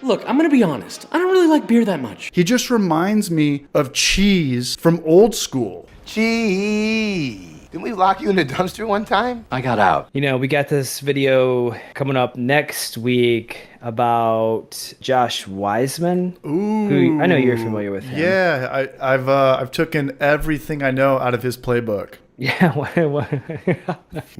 Look, I'm gonna be honest. I don't really like beer that much. He just reminds me of cheese from old school. Gee. Didn't we lock you in the dumpster one time? I got out. You know, we got this video coming up next week about Josh Weissman. Ooh, who I know you're familiar with him. Yeah, I've taken everything I know out of his playbook. Yeah.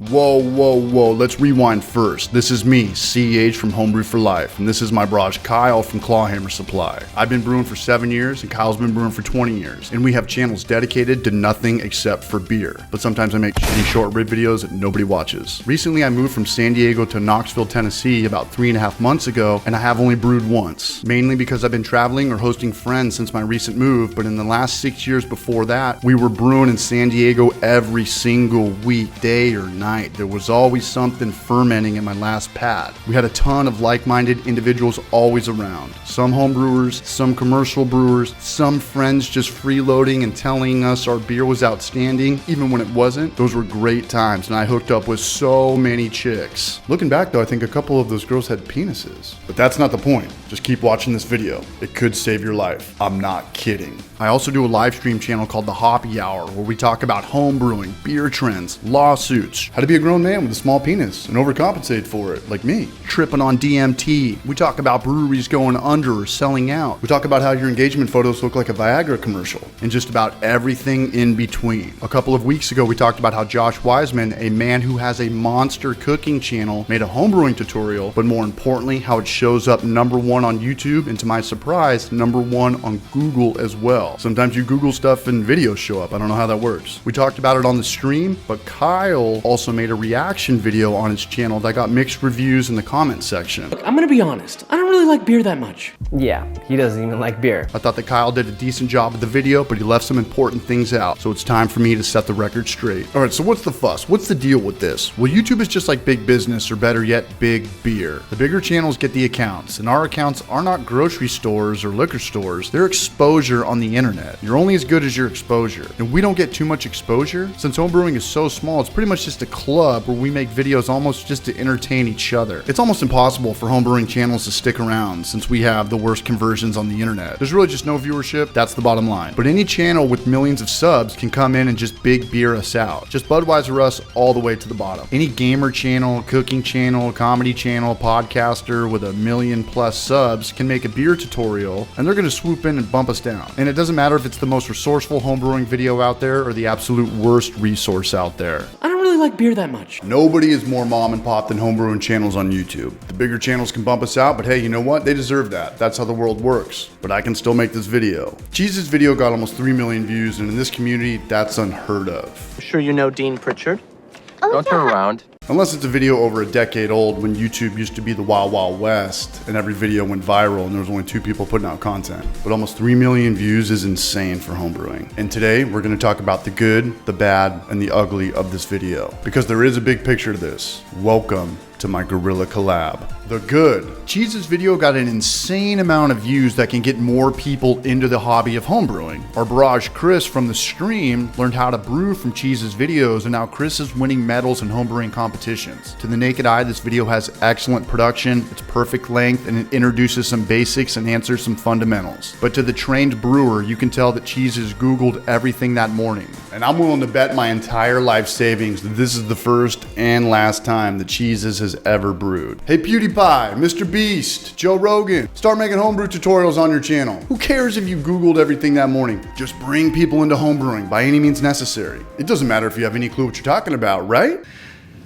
Whoa. Let's rewind first. This is me, CH from Homebrew for Life, and this is my brother Kyle from Clawhammer Supply. I've been brewing for 7 years, and Kyle's been brewing for 20 years, and we have channels dedicated to nothing except for beer. But sometimes I make shitty short rib videos that nobody watches. Recently, I moved from San Diego to Knoxville, Tennessee about 3.5 months ago, and I have only brewed once, mainly because I've been traveling or hosting friends since my recent move, but in the last 6 years before that, we were brewing in San Diego every single week, day or night. There was always something fermenting in my last pad. We had a ton of like-minded individuals always around. Some home brewers, some commercial brewers, some friends just freeloading and telling us our beer was outstanding, even when it wasn't. Those were great times, and I hooked up with so many chicks. Looking back though, I think a couple of those girls had penises. But that's not the point. Just keep watching this video. It could save your life. I'm not kidding. I also do a live stream channel called The Hoppy Hour, where we talk about home brewing, beer trends, lawsuits, how to be a grown man with a small penis and overcompensate for it, like me. Tripping on DMT. We talk about breweries going under or selling out. We talk about how your engagement photos look like a Viagra commercial, and just about everything in between. A couple of weeks ago, we talked about how Josh Weissman, a man who has a monster cooking channel, made a homebrewing tutorial, but more importantly, how it shows up #1 on YouTube, and to my surprise, #1 on Google as well. Sometimes you Google stuff and videos show up. I don't know how that works. We talked about it on the stream, but Kyle also made a reaction video on his channel that got mixed reviews in the comment section. Look, I'm gonna be honest. I don't really like beer that much. Yeah, he doesn't even like beer. I thought that Kyle did a decent job of the video, but he left some important things out, so it's time for me to set the record straight. All right, so what's the fuss? What's the deal with this? Well, YouTube is just like big business, or better yet, big beer. The bigger channels get the accounts, and our accounts are not grocery stores or liquor stores. They're exposure on the internet. You're only as good as your exposure, and we don't get too much exposure. Since homebrewing is so small, it's pretty much just a club where we make videos almost just to entertain each other. It's almost impossible for homebrewing channels to stick around since we have the worst conversions on the internet. There's really just no viewership, that's the bottom line. But any channel with millions of subs can come in and just big beer us out. Just Budweiser us all the way to the bottom. Any gamer channel, cooking channel, comedy channel, podcaster with 1 million+ subs can make a beer tutorial, and they're gonna swoop in and bump us down. And it doesn't matter if it's the most resourceful homebrewing video out there or the absolute worst resource out there. I don't really like beer that much. Nobody is more mom and pop than homebrewing channels on YouTube. The bigger channels can bump us out, but hey, you know what? They deserve that. That's how the world works. But I can still make this video. Cheese's video got almost 3 million views, and in this community, that's unheard of. Sure you know Dean Pritchard? Oh, Don't turn around. Unless it's a video over a decade old when YouTube used to be the Wild Wild West and every video went viral and there was only 2 people putting out content. But almost 3 million views is insane for homebrewing. And today we're gonna talk about the good, the bad, and the ugly of this video. Because there is a big picture to this. Welcome to my Guerrilla collab. The good. Cheese's video got an insane amount of views that can get more people into the hobby of homebrewing. Our barrage Chris from the stream learned how to brew from Cheese's videos, and now Chris is winning medals in homebrewing competitions. To the naked eye, this video has excellent production, it's perfect length, and it introduces some basics and answers some fundamentals. But to the trained brewer, you can tell that Cheese has Googled everything that morning. And I'm willing to bet my entire life savings that this is the first and last time that Cheese's has ever brewed. Hey PewDiePie, Mr. Beast, Joe Rogan, start making homebrew tutorials on your channel. Who cares if you Googled everything that morning? Just bring people into homebrewing by any means necessary. It doesn't matter if you have any clue what you're talking about, right?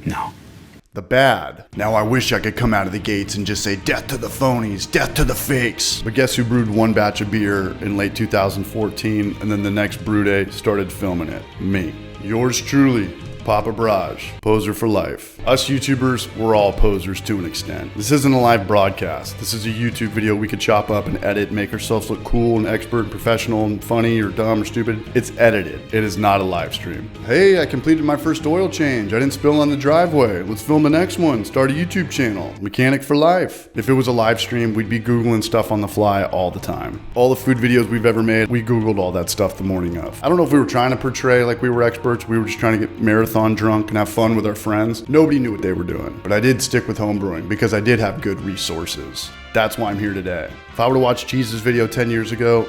No. The bad. Now I wish I could come out of the gates and just say death to the phonies, death to the fakes. But guess who brewed one batch of beer in late 2014 and then the next brew day started filming it? Me. Yours truly, Papa Braj, poser for life. Us YouTubers, we're all posers to an extent. This isn't a live broadcast. This is a YouTube video we could chop up and edit, make ourselves look cool and expert and professional and funny or dumb or stupid. It's edited. It is not a live stream. Hey, I completed my first oil change. I didn't spill on the driveway. Let's film the next one. Start a YouTube channel. Mechanic for life. If it was a live stream, we'd be Googling stuff on the fly all the time. All the food videos we've ever made, we Googled all that stuff the morning of. I don't know if we were trying to portray like we were experts. We were just trying to get marathon marathon drunk and have fun with our friends. Nobody knew what they were doing, but I did stick with homebrewing because I did have good resources. That's why I'm here today. If I were to watch Cheese's video 10 years ago,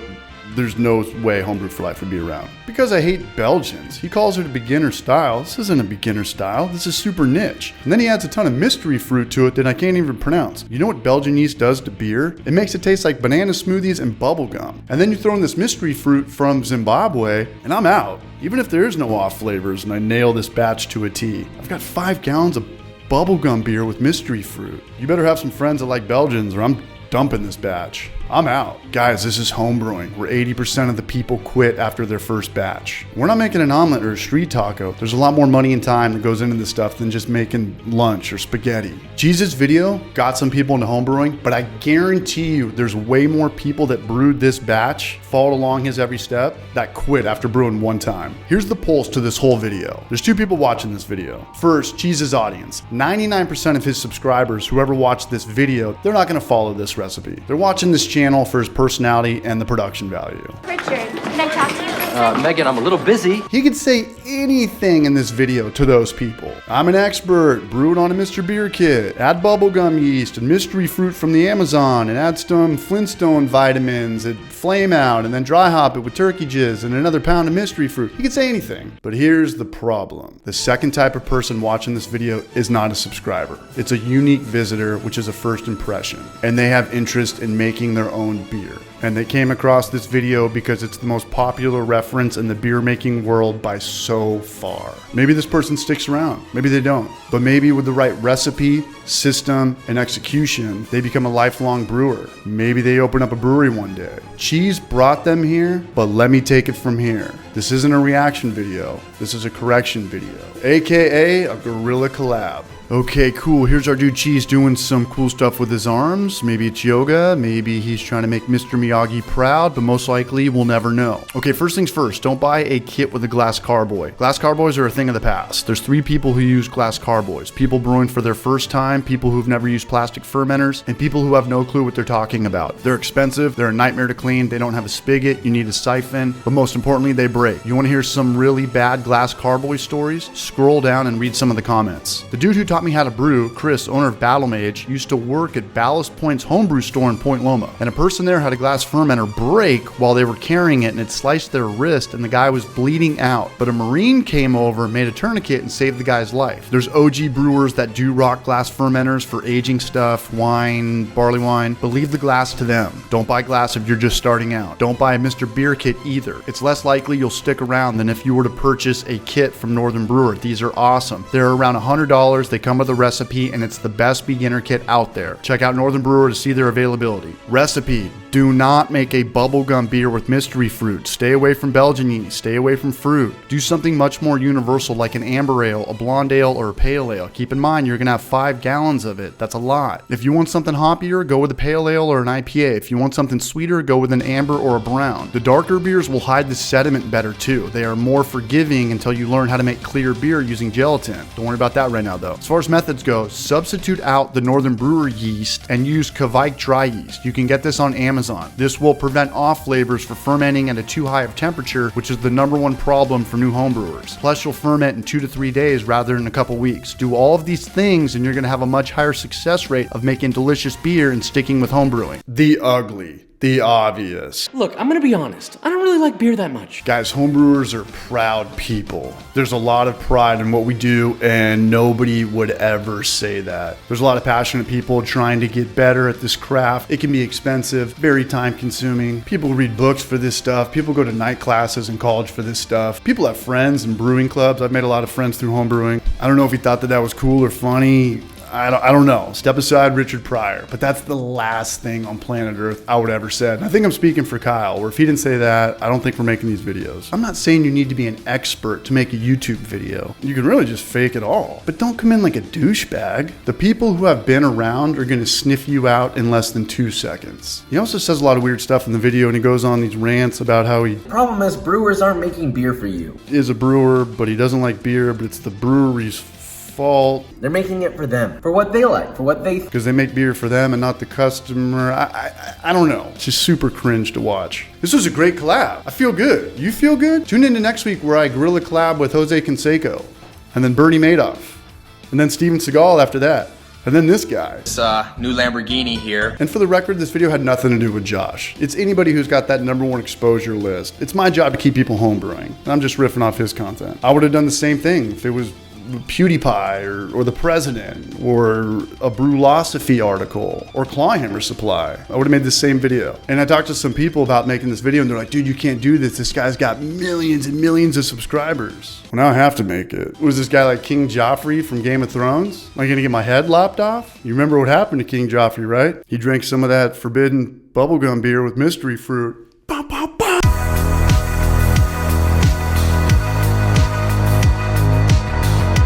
there's no way Homebrew for Life would be around. Because I hate Belgians. He calls it a beginner style. This isn't a beginner style. This is super niche. And then he adds a ton of mystery fruit to it that I can't even pronounce. You know what Belgian yeast does to beer? It makes it taste like banana smoothies and bubble gum. And then you throw in this mystery fruit from Zimbabwe, and I'm out. Even if there is no off flavors and I nail this batch to a T. I've got 5 gallons of bubblegum beer with mystery fruit. You better have some friends that like Belgians or I'm dumping this batch. I'm out. Guys, this is homebrewing, where 80% of the people quit after their first batch. We're not making an omelet or a street taco. There's a lot more money and time that goes into this stuff than just making lunch or spaghetti. Cheese's video got some people into homebrewing, but I guarantee you there's way more people that brewed this batch, followed along his every step, that quit after brewing one time. Here's the pulse to this whole video. There's 2 people watching this video. First, Cheese's audience. 99% of his subscribers, whoever watched this video, they're not gonna follow this recipe. They're watching this channel for his personality and the production value. Richard, can I talk to you for a second? Megan, I'm a little busy. He could say anything in this video to those people. I'm an expert, brew it on a Mr. Beer kit, add bubblegum yeast and mystery fruit from the Amazon, and add some Flintstone vitamins at flame out, and then dry hop it with turkey jizz and another pound of mystery fruit. He could say anything. But here's the problem. The second type of person watching this video is not a subscriber. It's a unique visitor, which is a first impression. And they have interest in making their own beer. And they came across this video because it's the most popular reference in the beer making world by so far. Maybe this person sticks around, maybe they don't. But maybe with the right recipe, system, and execution, they become a lifelong brewer. Maybe they open up a brewery one day. Cheese brought them here, but let me take it from here. This isn't a reaction video, this is a correction video, AKA a guerrilla collab. Okay, cool. Here's our dude Cheese doing some cool stuff with his arms. Maybe it's yoga. Maybe he's trying to make Mr. Miyagi proud, but most likely we'll never know. Okay, first things first, don't buy a kit with a glass carboy. Glass carboys are a thing of the past. There's 3 people who use glass carboys. People brewing for their first time, people who've never used plastic fermenters, and people who have no clue what they're talking about. They're expensive, they're a nightmare to clean, they don't have a spigot, you need a siphon, but most importantly, they break. You wanna hear some really bad glass carboy stories? Scroll down and read some of the comments. The dude who taught me how to brew, Chris, owner of Battle Mage, used to work at Ballast Point's homebrew store in Point Loma. And a person there had a glass fermenter break while they were carrying it and it sliced their wrist and the guy was bleeding out. But a Marine came over, made a tourniquet and saved the guy's life. There's OG brewers that do rock glass fermenters for aging stuff, wine, barley wine, but leave the glass to them. Don't buy glass if you're just starting out. Don't buy a Mr. Beer kit either. It's less likely you'll stick around than if you were to purchase a kit from Northern Brewer. These are awesome. They're around $100. They come with a recipe and it's the best beginner kit out there. Check out Northern Brewer to see their availability. Recipe: do not make a bubblegum beer with mystery fruit. Stay away from Belgian yeast. Stay away from fruit. Do something much more universal like an amber ale, a blonde ale, or a pale ale. Keep in mind you're gonna have 5 gallons of it. That's a lot. If you want something hoppier, go with a pale ale or an IPA. If you want something sweeter, go with an amber or a brown. The darker beers will hide the sediment better too. They are more forgiving until you learn how to make clear beer using gelatin. Don't worry about that right now though. As far as methods go, substitute out the Northern Brewer yeast and use Kvike dry yeast. You can get this on Amazon. This will prevent off flavors for fermenting at a too high of temperature, which is the #1 problem for new homebrewers. Plus you'll ferment in 2 to 3 days rather than a couple weeks. Do all of these things and you're gonna have a much higher success rate of making delicious beer and sticking with homebrewing. The ugly. The obvious. Look, I'm gonna be honest. I don't really like beer that much. Guys, homebrewers are proud people. There's a lot of pride in what we do, and nobody would ever say that. There's a lot of passionate people trying to get better at this craft. It can be expensive, very time consuming. People read books for this stuff. People go to night classes in college for this stuff. People have friends in brewing clubs. I've made a lot of friends through homebrewing. I don't know if he thought that was cool or funny. I don't know. Step aside, Richard Pryor. But that's the last thing on planet Earth I would ever say. And I think I'm speaking for Kyle, where if he didn't say that, I don't think we're making these videos. I'm not saying you need to be an expert to make a YouTube video. You can really just fake it all. But don't come in like a douchebag. The people who have been around are going to sniff you out in less than 2 seconds. He also says a lot of weird stuff in the video, and he goes on these rants about how he Problem is, brewers aren't making beer for you. is a brewer, but he doesn't like beer, but it's the brewery's fault. They're making it for them, for what they like, for what they... Because they make beer for them and not the customer. I don't know. It's just super cringe to watch. This was a great collab. I feel good. You feel good? Tune into next week where I guerrilla collab with Jose Canseco. And then Bernie Madoff. And then Steven Seagal after that. And then this guy. This new Lamborghini here. And for the record, this video had nothing to do with Josh. It's anybody who's got that #1 exposure list. It's my job to keep people homebrewing. And I'm just riffing off his content. I would have done the same thing if it was PewDiePie or the president or a Brewlosophy article or Clawhammer Supply. I would have made the same video. And I talked to some people about making this video and they're like, dude, you can't do this. This guy's got millions and millions of subscribers. Well, now I have to make it. Was this guy like King Joffrey from Game of Thrones? Am I gonna get my head lopped off? You remember what happened to King Joffrey, right? He drank some of that forbidden bubblegum beer with mystery fruit.